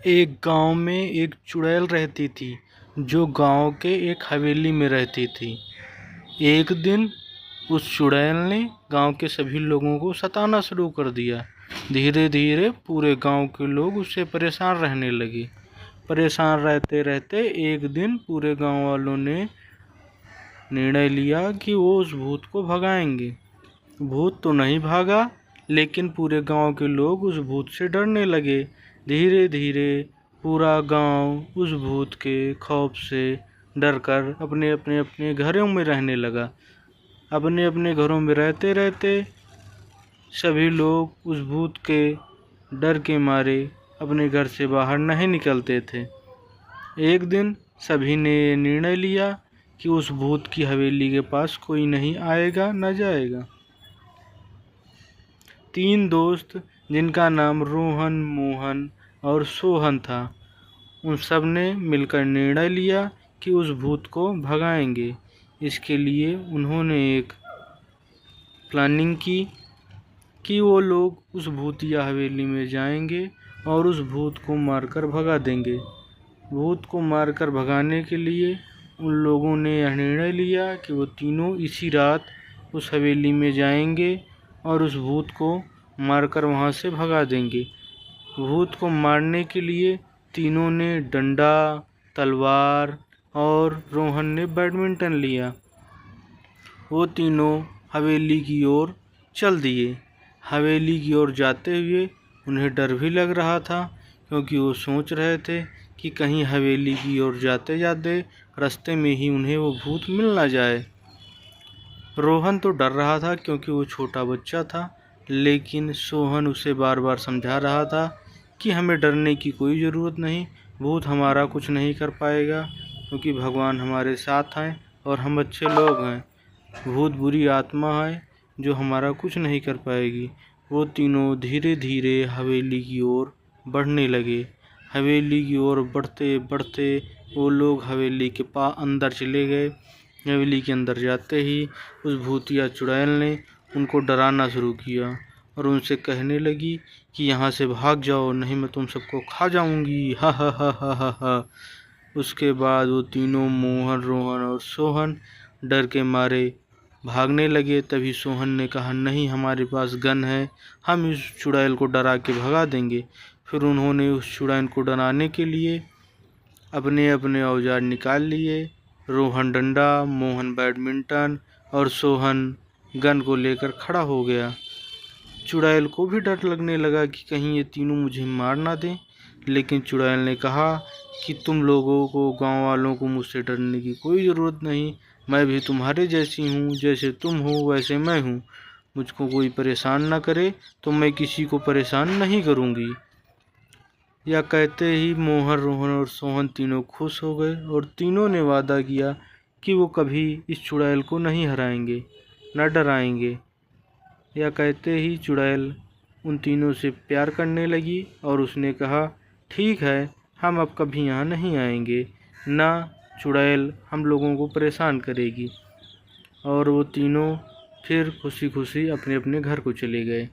एक गांव में एक चुड़ैल रहती थी जो गांव के एक हवेली में रहती थी। एक दिन उस चुड़ैल ने गांव के सभी लोगों को सताना शुरू कर दिया। धीरे धीरे पूरे गांव के लोग उससे परेशान रहने लगे। परेशान रहते रहते एक दिन पूरे गांव वालों ने निर्णय लिया कि वो उस भूत को भगाएंगे। भूत तो नहीं भागा, लेकिन पूरे गांव के लोग उस भूत से डरने लगे। धीरे धीरे पूरा गांव उस भूत के खौफ से डरकर अपने अपने अपने घरों में रहने लगा। अपने अपने घरों में रहते रहते सभी लोग उस भूत के डर के मारे अपने घर से बाहर नहीं निकलते थे। एक दिन सभी ने निर्णय लिया कि उस भूत की हवेली के पास कोई नहीं आएगा न जाएगा। 3 दोस्त, जिनका नाम रोहन, मोहन और सोहन था, उन सब ने मिलकर निर्णय लिया कि उस भूत को भगाएंगे। इसके लिए उन्होंने एक प्लानिंग की कि वो लोग उस भूतिया हवेली में जाएंगे और उस भूत को मारकर भगा देंगे। भूत को मारकर भगाने के लिए उन लोगों ने यह निर्णय लिया कि वो तीनों इसी रात उस हवेली में जाएंगे और उस भूत को मारकर वहाँ से भगा देंगे। भूत को मारने के लिए तीनों ने डंडा, तलवार और रोहन ने बैडमिंटन लिया। वो तीनों हवेली की ओर चल दिए। हवेली की ओर जाते हुए उन्हें डर भी लग रहा था, क्योंकि वो सोच रहे थे कि कहीं हवेली की ओर जाते जाते रास्ते में ही उन्हें वो भूत मिल ना जाए। रोहन तो डर रहा था क्योंकि वो छोटा बच्चा था, लेकिन सोहन उसे बार बार समझा रहा था कि हमें डरने की कोई ज़रूरत नहीं, भूत हमारा कुछ नहीं कर पाएगा, क्योंकि भगवान हमारे साथ हैं और हम अच्छे लोग हैं। भूत बुरी आत्मा है जो हमारा कुछ नहीं कर पाएगी। वो तीनों धीरे धीरे हवेली की ओर बढ़ने लगे। हवेली की ओर बढ़ते बढ़ते वो लोग हवेली के अंदर चले गए। हवेली के अंदर जाते ही उस भूतिया चुड़ैल ने उनको डराना शुरू किया और उनसे कहने लगी कि यहाँ से भाग जाओ, नहीं मैं तुम सबको खा जाऊंगी, हा हा हा हा हा हा। उसके बाद वो तीनों, मोहन, रोहन और सोहन, डर के मारे भागने लगे। तभी सोहन ने कहा, नहीं हमारे पास गन है, हम इस चुड़ैल को डरा के भगा देंगे। फिर उन्होंने उस चुड़ैल को डराने के लिए अपने अपने औजार निकाल लिए। रोहन डंडा, मोहन बैडमिंटन और सोहन गन को लेकर खड़ा हो गया। चुड़ैल को भी डर लगने लगा कि कहीं ये तीनों मुझे मार ना दें, लेकिन चुड़ैल ने कहा कि तुम लोगों को, गांव वालों को मुझसे डरने की कोई ज़रूरत नहीं, मैं भी तुम्हारे जैसी हूँ, जैसे तुम हो वैसे मैं हूँ, मुझको कोई परेशान ना करे तो मैं किसी को परेशान नहीं करूँगी। यह कहते ही मोहन, रोहन और सोहन तीनों खुश हो गए और तीनों ने वादा किया कि वो कभी इस चुड़ैल को नहीं हराएंगे, न डराएंगे। यह कहते ही चुड़ैल उन तीनों से प्यार करने लगी और उसने कहा, ठीक है, हम अब कभी यहाँ नहीं आएंगे, ना चुड़ैल हम लोगों को परेशान करेगी। और वो तीनों फिर खुशी खुशी अपने अपने घर को चले गए।